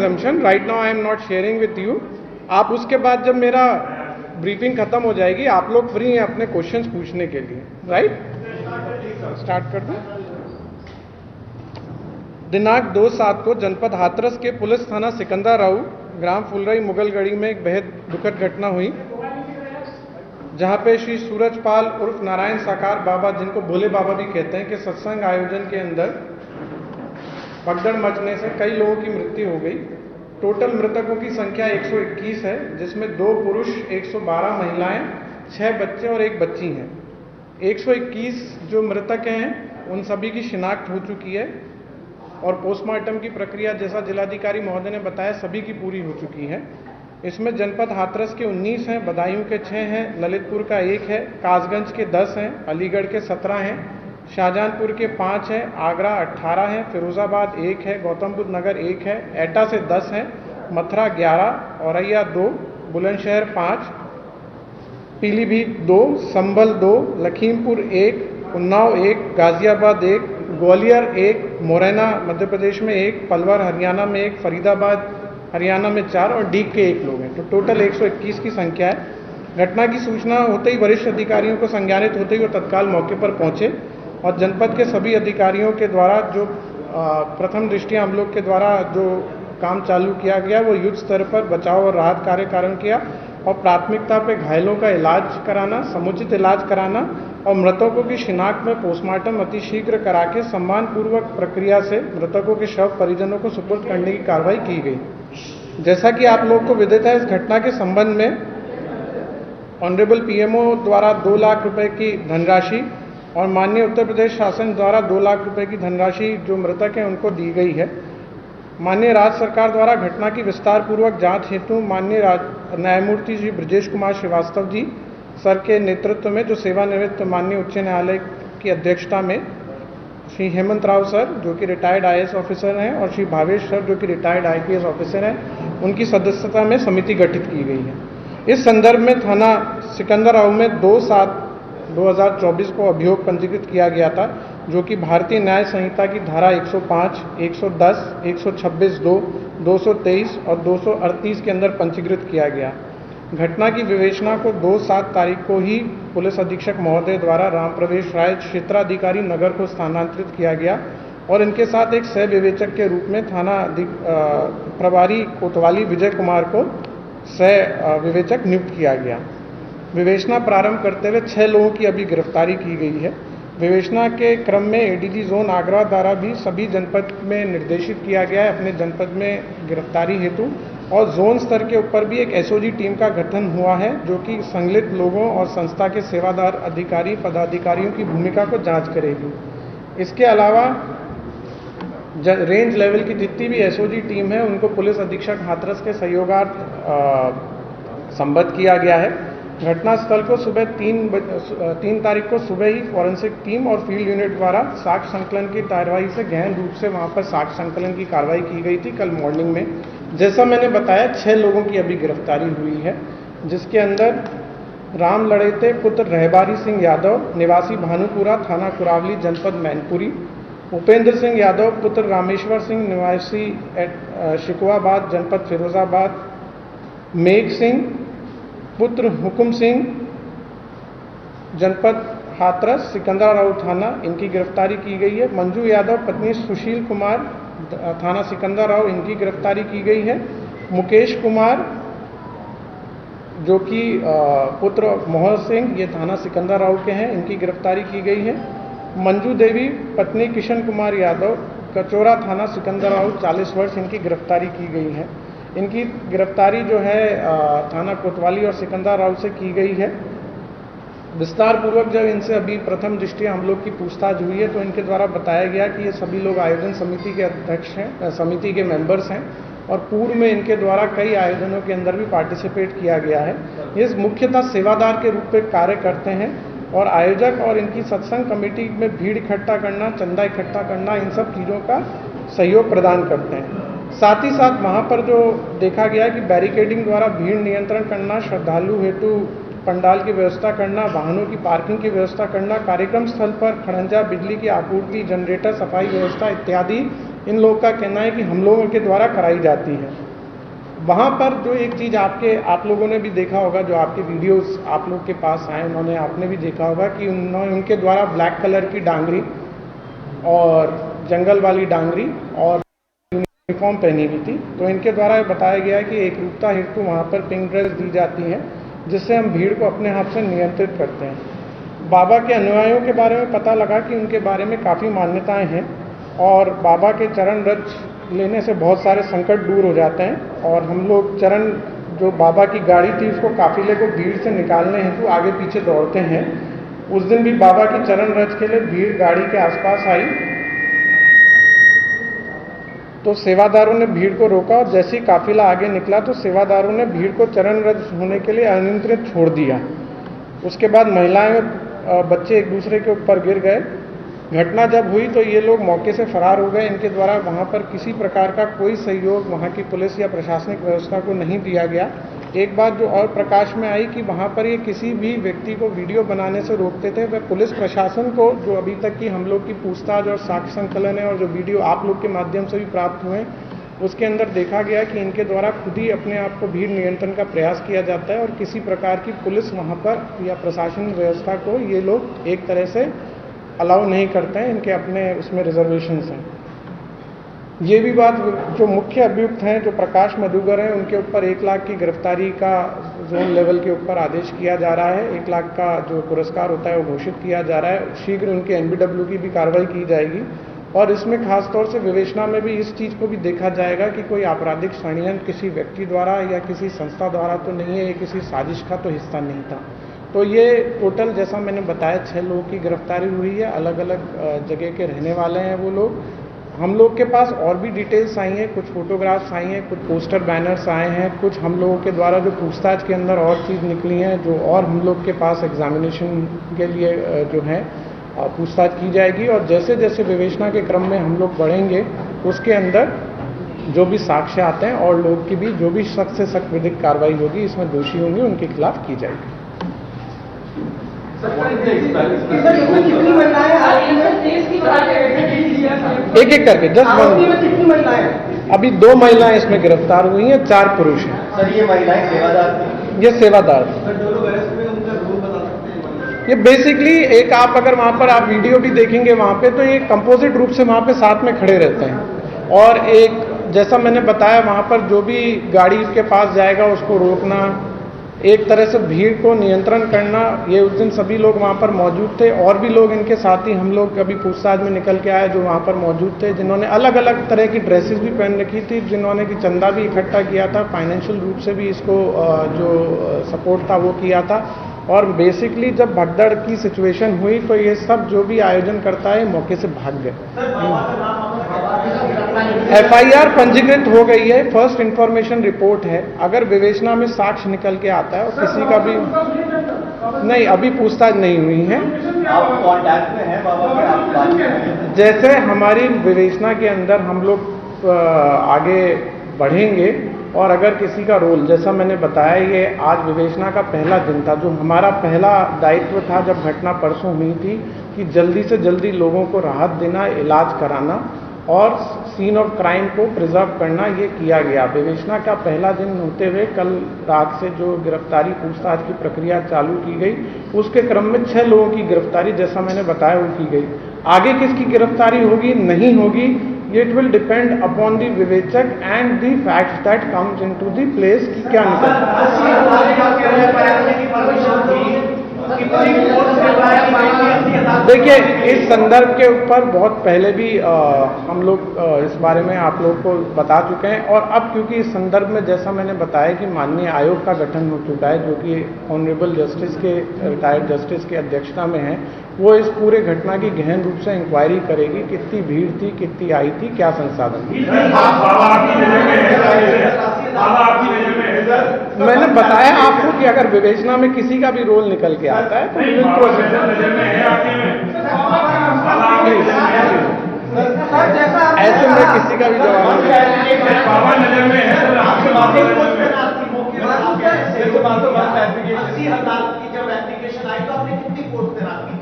Consumption, right now I am not sharing with you. आप उसके बाद जब मेरा ब्रीफिंग खत्म हो जाएगी, आप लोग फ्री हैं अपने क्वेश्चंस पूछने के लिए, राइट? स्टार्ट कर दूं? दिनांक 2/7 को जनपद हाथरस के पुलिस थाना सिकंदराऊ, ग्राम फुलरई, मुगलगढ़ी में एक बेहद दुखद घटना हुई, जहां पे श्री सूरजपाल उर्फ नारायण साकार बाबा, जिनको भोले बाबा भी कहते हैं, के सत्संग आयोजन के अंदर भगदड़ मचने से कई लोगों की मृत्यु हो गई। टोटल मृतकों की संख्या 121 है, जिसमें 2 पुरुष, 112 महिलाएं, 6 बच्चे और 1 बच्ची हैं। 121 जो मृतक हैं उन सभी की शिनाख्त हो चुकी है और पोस्टमार्टम की प्रक्रिया, जैसा जिलाधिकारी महोदय ने बताया, सभी की पूरी हो चुकी है। इसमें जनपद हाथरस के 19 हैं, बदायूं के 6 हैं, ललितपुर का 1 है, कासगंज के 10 हैं, अलीगढ़ के 17 हैं, शाहजहांपुर के 5 हैं, आगरा 18 हैं, फिरोजाबाद 1 है, गौतम बुद्ध नगर 1 है, एटा से 10 हैं, मथुरा 11, औरैया 2, बुलंदशहर 5, पीलीभीत 2, संभल 2, लखीमपुर 1, उन्नाव 1, गाजियाबाद 1, ग्वालियर 1, मुरैना मध्य प्रदेश में 1, पलवल हरियाणा में 1, फरीदाबाद हरियाणा में 4 और डीग के 1 लोग हैं। तो टोटल 121 की संख्या है। घटना की सूचना होते ही वरिष्ठ अधिकारियों को संज्ञानित होते ही वो तत्काल मौके पर पहुंचे और जनपद के सभी अधिकारियों के द्वारा जो प्रथम दृष्टया हम लोग के द्वारा जो काम चालू किया गया, वो युद्ध स्तर पर बचाव और राहत कार्य किया और प्राथमिकता पे घायलों का इलाज कराना, समुचित इलाज कराना और मृतकों की शिनाख्त में पोस्टमार्टम अतिशीघ्र करा के सम्मानपूर्वक प्रक्रिया से मृतकों के शव परिजनों को सुपुर्द करने की कार्रवाई की गई। जैसा कि आप लोग को विदित है, इस घटना के संबंध में ऑनरेबल पीएमओ द्वारा 2 लाख रुपए की धनराशि और माननीय उत्तर प्रदेश शासन द्वारा 2 लाख रुपए की धनराशि जो मृतक हैं उनको दी गई है। माननीय राज्य सरकार द्वारा घटना की विस्तार पूर्वक जांच हेतु माननीय न्यायमूर्ति श्री ब्रजेश कुमार श्रीवास्तव जी सर के नेतृत्व में, जो सेवानिवृत्त माननीय उच्च न्यायालय की अध्यक्षता में, श्री हेमंत राव सर जो कि रिटायर्ड IAS ऑफिसर हैं और श्री भावेश सर जो कि रिटायर्ड IPS ऑफिसर हैं, उनकी सदस्यता में समिति गठित की गई है। इस संदर्भ में थाना सिकंदराऊ में 2/7/2024 को अभियोग पंजीकृत किया गया था, जो कि भारतीय न्याय संहिता की धारा 105, 110, 126(2), 223 और 238 के अंदर पंजीकृत किया गया। घटना की विवेचना को 2/7 तारीख को ही पुलिस अधीक्षक महोदय द्वारा राम प्रवेश राय क्षेत्राधिकारी नगर को स्थानांतरित किया गया और इनके साथ एक सह विवेचक के रूप में थाना प्रभारी कोतवाली विजय कुमार को सह विवेचक नियुक्त किया गया। विवेचना प्रारंभ करते हुए 6 लोगों की अभी गिरफ्तारी की गई है। विवेचना के क्रम में ADG जोन आगरा द्वारा भी सभी जनपद में निर्देशित किया गया है अपने जनपद में गिरफ्तारी हेतु, और जोन स्तर के ऊपर भी एक SOG टीम का गठन हुआ है, जो कि संलिप्त लोगों और संस्था के सेवादार अधिकारी पदाधिकारियों की भूमिका को जांच करेगी। इसके अलावा रेंज लेवल की जितनी भी SOG टीम है उनको पुलिस अधीक्षक हाथरस के सहयोगार्थ संबद्ध किया गया है। घटनास्थल को सुबह 3 तारीख को सुबह ही फॉरेंसिक टीम और फील्ड यूनिट द्वारा साक्ष्य संकलन की कार्रवाई से गहन रूप से वहां पर साक्ष्य संकलन की कार्रवाई की गई थी कल मॉर्निंग में। जैसा मैंने बताया, 6 लोगों की अभी गिरफ्तारी हुई है, जिसके अंदर राम लड़ेते पुत्र रहबारी सिंह यादव निवासी भानुपुरा, थाना कुरावली, जनपद मैनपुरी, उपेंद्र सिंह यादव पुत्र रामेश्वर सिंह निवासी शिकवाबाद, जनपद फिरोजाबाद, मेघ सिंह पुत्र हुकुम सिंह, जनपद हाथरस, सिकंदराऊ थाना, इनकी गिरफ्तारी की गई है। मंजू यादव पत्नी सुशील कुमार, थाना सिकंदराऊ, इनकी गिरफ्तारी की गई है। मुकेश कुमार जो कि पुत्र मोहन सिंह, ये थाना सिकंदराऊ के हैं, इनकी गिरफ्तारी की गई है। मंजू देवी पत्नी किशन कुमार यादव, कचोरा, थाना सिकंदराऊ, 40 वर्ष, इनकी गिरफ्तारी की गई है। इनकी गिरफ्तारी जो है थाना कोतवाली और सिकंदराऊ से की गई है। विस्तार पूर्वक जब इनसे अभी प्रथम दृष्टया हम लोग की पूछताछ हुई है तो इनके द्वारा बताया गया कि ये सभी लोग आयोजन समिति के अध्यक्ष हैं, समिति के मेंबर्स हैं और पूर्व में इनके द्वारा कई आयोजनों के अंदर भी पार्टिसिपेट किया गया है। ये मुख्यतः सेवादार के रूप में कार्य करते हैं और आयोजक और इनकी सत्संग कमेटी में भीड़ इकट्ठा करना, चंदा इकट्ठा करना, इन सब चीज़ों का सहयोग प्रदान करते हैं। साथ ही साथ वहाँ पर जो देखा गया कि बैरिकेडिंग द्वारा भीड़ नियंत्रण करना, श्रद्धालु हेतु पंडाल की व्यवस्था करना, वाहनों की पार्किंग की व्यवस्था करना, कार्यक्रम स्थल पर खड़ंजा, बिजली की आपूर्ति, जनरेटर, सफाई व्यवस्था इत्यादि इन लोगों का कहना है कि हम लोगों के द्वारा कराई जाती है। वहाँ पर जो एक चीज़ आप लोगों ने भी देखा होगा, जो आपके वीडियोस आप लोग के पास आए, आपने भी देखा होगा कि उनके द्वारा ब्लैक कलर की डांगरी और जंगल वाली डांगरी और यूनिफॉर्म पहनी हुई थी। तो इनके द्वारा बताया गया है कि एकरूपता हेतु वहाँ पर पिंक ड्रेस दी जाती है, जिससे हम भीड़ को अपने हाथ से नियंत्रित करते हैं। बाबा के अनुयायियों के बारे में पता लगा कि उनके बारे में काफ़ी मान्यताएं हैं और बाबा के चरण रज लेने से बहुत सारे संकट दूर हो जाते हैं। और हम लोग चरण, जो बाबा की गाड़ी थी, उसको काफिले को भीड़ से निकालने हेतु आगे पीछे दौड़ते हैं। उस दिन भी बाबा की चरण रज के लिए भीड़ गाड़ी के आसपास आई, तो सेवादारों ने भीड़ को रोका और जैसे ही काफिला आगे निकला तो सेवादारों ने भीड़ को चरण रज होने के लिए अनियंत्रित छोड़ दिया। उसके बाद महिलाएं और बच्चे एक दूसरे के ऊपर गिर गए। घटना जब हुई तो ये लोग मौके से फरार हो गए। इनके द्वारा वहाँ पर किसी प्रकार का कोई सहयोग वहाँ की पुलिस या प्रशासनिक व्यवस्था को नहीं दिया गया। एक बात जो और प्रकाश में आई कि वहाँ पर ये किसी भी व्यक्ति को वीडियो बनाने से रोकते थे। वह पुलिस प्रशासन को, जो अभी तक की हम लोग की पूछताछ और साक्ष्य संकलन है और जो वीडियो आप लोग के माध्यम से भी प्राप्त हुए, उसके अंदर देखा गया कि इनके द्वारा खुद ही अपने आप को भीड़ नियंत्रण का प्रयास किया जाता है और किसी प्रकार की पुलिस वहाँ पर या प्रशासनिक व्यवस्था को ये लोग एक तरह से अलाउ नहीं करते हैं। इनके अपने उसमें रिजर्वेशंस हैं। ये भी बात, जो मुख्य अभियुक्त हैं, जो प्रकाश मधुकर हैं, उनके ऊपर 1 लाख की गिरफ्तारी का जोन लेवल के ऊपर आदेश किया जा रहा है। 1 लाख का जो पुरस्कार होता है वो घोषित किया जा रहा है। शीघ्र उनके NBW की भी कार्रवाई की जाएगी और इसमें खासतौर से विवेचना में भी इस चीज़ को भी देखा जाएगा कि कोई आपराधिक षड्यंत्र किसी व्यक्ति द्वारा या किसी संस्था द्वारा तो नहीं है, ये किसी साजिश का तो हिस्सा नहीं था। तो ये टोटल, जैसा मैंने बताया, 6 लोगों की गिरफ्तारी हुई है। अलग अलग जगह के रहने वाले हैं वो लोग। हम लोग के पास और भी डिटेल्स आई हैं, कुछ फोटोग्राफ्स आई हैं, कुछ पोस्टर बैनर्स आए हैं, कुछ हम लोगों के द्वारा जो पूछताछ के अंदर और चीज़ निकली हैं, जो और हम लोग के पास एग्जामिनेशन के लिए जो है पूछताछ की जाएगी। और जैसे जैसे विवेचना के क्रम में हम लोग बढ़ेंगे, उसके अंदर जो भी साक्ष्य आते हैं और लोग की भी जो भी सख्त से सख्त विधिक कार्रवाई होगी, इसमें दोषी होंगे, उनके खिलाफ की जाएगी। एक एक करके कितनी महिलाएं? अभी 2 महिलाएं इसमें गिरफ्तार हुई हैं, 4 पुरुष हैं। सर, ये महिलाएं सेवादार थी? ये सेवादार थी। ये बेसिकली एक, आप अगर वहाँ पर आप वीडियो भी देखेंगे वहाँ पे, तो ये कंपोजिट रूप से वहाँ पे साथ में खड़े रहते हैं। और एक, जैसा मैंने बताया, वहाँ पर जो भी गाड़ी के पास जाएगा उसको रोकना, एक तरह से भीड़ को नियंत्रण करना। ये उस दिन सभी लोग वहाँ पर मौजूद थे और भी लोग इनके साथ ही हम लोग अभी पूछताछ में निकल के आए जो वहाँ पर मौजूद थे, जिन्होंने अलग अलग तरह की ड्रेसेस भी पहन रखी थी, जिन्होंने कि चंदा भी इकट्ठा किया था, फाइनेंशियल रूप से भी इसको जो सपोर्ट था वो किया था। और बेसिकली जब भगदड़ की सिचुएशन हुई तो ये सब जो भी आयोजन करता है मौके से भाग गए। FIR पंजीकृत हो गई है, फर्स्ट इंफॉर्मेशन रिपोर्ट है। अगर विवेचना में साक्ष्य निकल के आता है और किसी का भी नहीं, अभी पूछताछ नहीं हुई है। आप कांटेक्ट में हैं बाबा के? आप बात कर रहे हैं? जैसे हमारी विवेचना के अंदर हम लोग आगे बढ़ेंगे और अगर किसी का रोल, जैसा मैंने बताया, ये आज विवेचना का पहला दिन था। जो हमारा पहला दायित्व था जब घटना परसों हुई थी कि जल्दी से जल्दी लोगों को राहत देना, इलाज कराना और सीन ऑफ क्राइम को प्रिजर्व करना, ये किया गया। विवेचना का पहला दिन होते हुए कल रात से जो गिरफ्तारी पूछताछ की प्रक्रिया चालू की गई, उसके क्रम में 6 लोगों की गिरफ्तारी, जैसा मैंने बताया, वो की गई। आगे किसकी गिरफ्तारी होगी नहीं होगी, it will depend upon the विवेचक and the facts that comes into the place कि क्या देखिए, इस संदर्भ के ऊपर बहुत पहले भी हम लोग इस बारे में आप लोग को बता चुके हैं। और अब क्योंकि इस संदर्भ में, जैसा मैंने बताया, कि माननीय आयोग का गठन हो चुका है, जो कि ऑनरेबल जस्टिस के, रिटायर्ड जस्टिस की अध्यक्षता में है, वो इस पूरे घटना की गहन रूप से इंक्वायरी करेगी। कितनी भीड़ थी, कितनी आई थी, क्या संसाधन। मैंने बताया आपको कि अगर विवेचना में किसी का भी रोल निकल के आता है तो ऐसे में किसी का भी जवाब नहीं।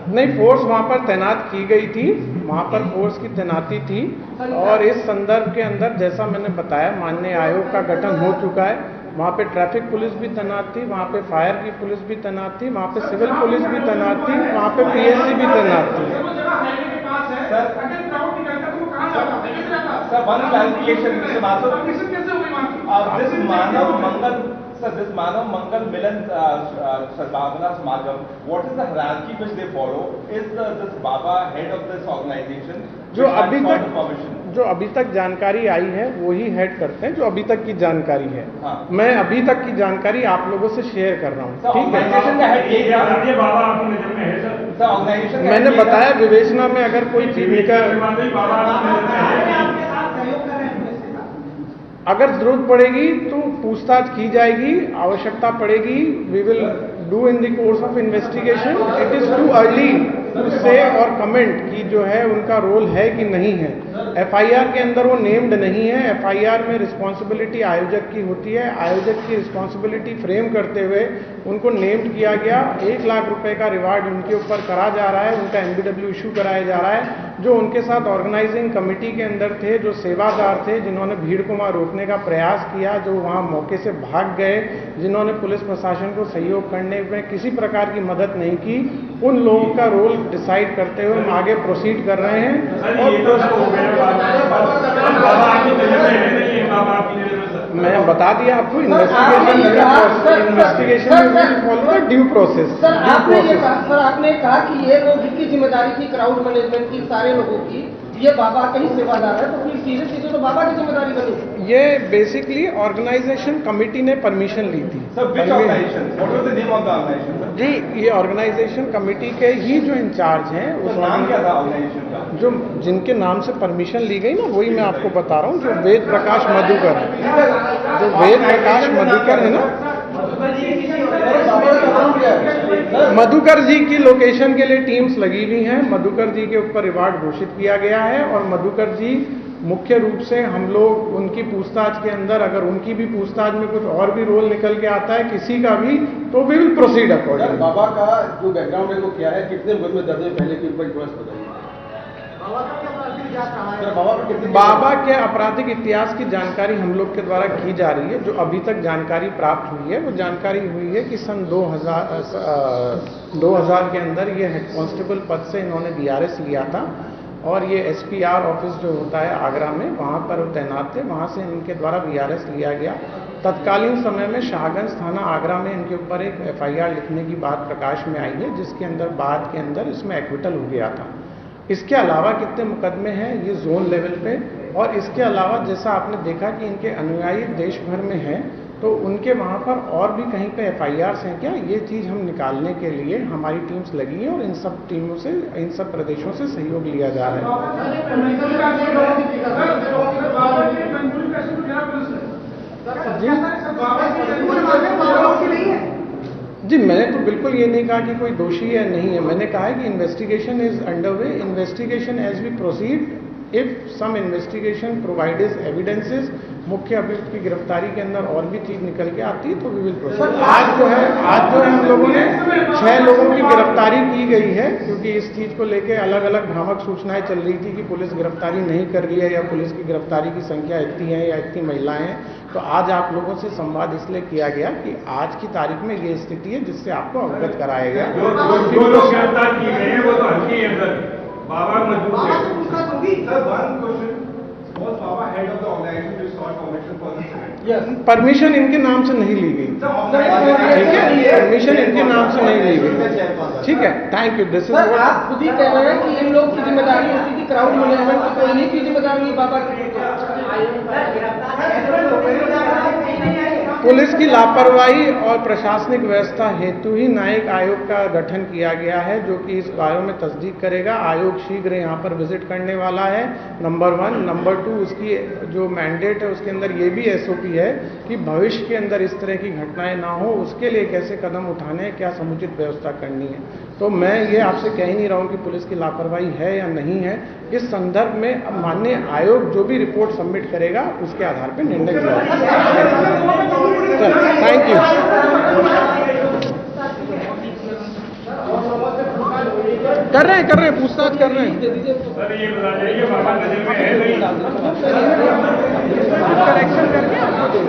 नहीं, फोर्स वहाँ पर तैनात की गई थी, वहाँ पर फोर्स की तैनाती थी। और इस संदर्भ के अंदर जैसा मैंने बताया, माननीय आयोग का गठन हो चुका है। वहाँ पे ट्रैफिक पुलिस भी तैनात थी, वहाँ पे फायर की पुलिस भी तैनात थी, वहाँ पे सिविल पुलिस भी तैनात थी, वहाँ पे पीएससी भी तैनात थी। Sir, one clarification Mr. Mathur. This Manav Mangal Milan Sadbhavana Samagam, what is the hierarchy which they follow? Is this Baba head of this organization? जो अभी तक जानकारी आई है वही हेड करते हैं, जो अभी तक की जानकारी है। हाँ। मैं अभी तक की जानकारी आप लोगों से शेयर कर रहा हूँ, ठीक है। ऑर्गेनाइजेशन का हेड ये क्या? बाबा आपकी नजर में है सर? ऑर्गेनाइजेशन मैंने बताया विवेचना में अगर कोई चीज निकल, बाबा आपकी नजर में है? अगर जरूरत पड़ेगी तो पूछताछ की जाएगी, आवश्यकता पड़ेगी, we will do in the course of investigation. It is too early to say और कमेंट कि जो है उनका रोल है कि नहीं है। एफआईआर के अंदर वो नेम्ड नहीं है। एफआईआर में रिस्पॉन्सिबिलिटी आयोजक की होती है। आयोजक की रिस्पॉन्सिबिलिटी फ्रेम करते हुए उनको नेम्ड किया गया। 1 लाख रुपए का रिवार्ड उनके ऊपर करा जा रहा है, उनका एमबीडब्ल्यू इशू कराया जा रहा है। जो उनके साथ ऑर्गेनाइजिंग कमेटी के अंदर थे, जो सेवादार थे, जिन्होंने भीड़ को वहाँ रोकने का प्रयास किया, जो वहाँ मौके से भाग गए, जिन्होंने पुलिस प्रशासन को सहयोग करने में किसी प्रकार की मदद नहीं की, उन लोगों का रोल डिसाइड करते हुए हम आगे प्रोसीड कर रहे हैं। और मैं बता दिया आपको, इन्वेस्टिगेशन में follow the due process. Sir आपने कहा कि ये लोग की जिम्मेदारी थी क्राउड मैनेजमेंट की, सारे लोगों की, ये बाबा का ही सेवादार है, तो फिर सीधे सीधे तो बाबा की जिम्मेदारी बनी। ये बेसिकली ऑर्गेनाइजेशन कमिटी ने परमिशन ली थी। Sir, which organization? What was the name of the organization, sir? जी, ये ऑर्गेनाइजेशन कमेटी के ही जो इंचार्ज हैं, उस नाम क्या था ऑर्गेनाइजेशन का? जो जिनके नाम से परमिशन ली गई ना, वही मैं आपको बता रहा हूँ। जो वेद प्रकाश मधुकर, जो वेद प्रकाश मधुकर है ना, मधुकर जी की लोकेशन के लिए टीम्स लगी हुई हैं। मधुकर जी के ऊपर रिवार्ड घोषित किया गया है और मधुकर जी मुख्य रूप से हम लोग उनकी पूछताछ के अंदर, अगर उनकी भी पूछताछ में कुछ और भी रोल निकल के आता है किसी का भी, तो वी विल प्रोसीड अकॉर्डिंग। बाबा का जो बैकग्राउंड है वो क्या है, कितने मुकदमे दर्ज है पहले के ऊपर, बताइए। बाबा के आपराधिक इतिहास की जानकारी हम लोग के द्वारा की जा रही है। जो अभी तक जानकारी प्राप्त हुई है वो जानकारी हुई है कि सन 2000 के अंदर ये हेड कांस्टेबल पद से इन्होंने बीआरएस लिया था और ये एसपीआर ऑफिस जो होता है आगरा में, वहाँ पर तैनात थे। वहाँ से इनके द्वारा बीआरएस लिया गया। तत्कालीन समय में शाहगंज थाना आगरा में इनके ऊपर एक एफआईआर लिखने की बात प्रकाश में आई है, जिसके अंदर बाद के अंदर इसमें एक्विटल हो गया था। इसके अलावा कितने मुकदमे हैं ये जोन लेवल पे, और इसके अलावा जैसा आपने देखा कि इनके अनुयायी देश भर में हैं, तो उनके वहाँ पर और भी कहीं पे एफआईआर्स हैं क्या, ये चीज़ हम निकालने के लिए हमारी टीम्स लगी हैं और इन सब टीमों से, इन सब प्रदेशों से सहयोग लिया जा रहा है। जी, मैंने तो बिल्कुल ये नहीं कहा कि कोई दोषी है नहीं है। मैंने कहा है कि investigation is under way. Investigation as we proceed, if some investigation provides evidences, मुख्य अभियुक्त की गिरफ्तारी के अंदर और भी चीज निकल के आती है तो वी विल प्रोसीड। आज जो है हम लोगों ने 6 लोगों की गिरफ्तारी की गई है, क्योंकि इस चीज को लेके अलग अलग भ्रामक सूचनाएं चल रही थी कि पुलिस गिरफ्तारी नहीं कर रही है या पुलिस की गिरफ्तारी की संख्या इतनी है या इतनी महिलाएं हैं। तो आज आप लोगों से संवाद इसलिए किया गया कि आज की तारीख में ये स्थिति है, जिससे आपको अवगत कराया गया। जो लोग गिरफ्तार किए गए हैं वो तो हल्की है सर, बाबा मजबूत है। Sir, one question. Was Baba head of the organization which sought permission for this event? Yes, permission इनके नाम से नहीं ली गई, ठीक है, परमिशन इनके नाम से नहीं ली गई, ठीक है। Thank you. This is sir आप खुद ही कह रहे हैं कि इन लोग की जिम्मेदारी होती थी क्राउड मैनेजमेंट की, तो इन्हीं की जिम्मेदारी बाबा की। पुलिस की लापरवाही और प्रशासनिक व्यवस्था हेतु ही न्यायिक आयोग का गठन किया गया है, जो कि इस बारे में तस्दीक करेगा। आयोग शीघ्र यहाँ पर विजिट करने वाला है, नंबर 1। नंबर 2, उसकी जो मैंडेट है उसके अंदर ये भी एसओपी है कि भविष्य के अंदर इस तरह की घटनाएं ना हो, उसके लिए कैसे कदम उठाने हैं, क्या समुचित व्यवस्था करनी है। तो मैं ये आपसे कह ही नहीं रहा हूँ कि पुलिस की लापरवाही है या नहीं है। इस संदर्भ में अब माननीय आयोग जो भी रिपोर्ट सबमिट करेगा उसके आधार पर निर्णय किया जाएगा। Thank you. कर रहे हैं पूछताछ कर रहे हैं। सर ये बता जाइए बाबा नजर में है नहीं? करेक्शन करके आपको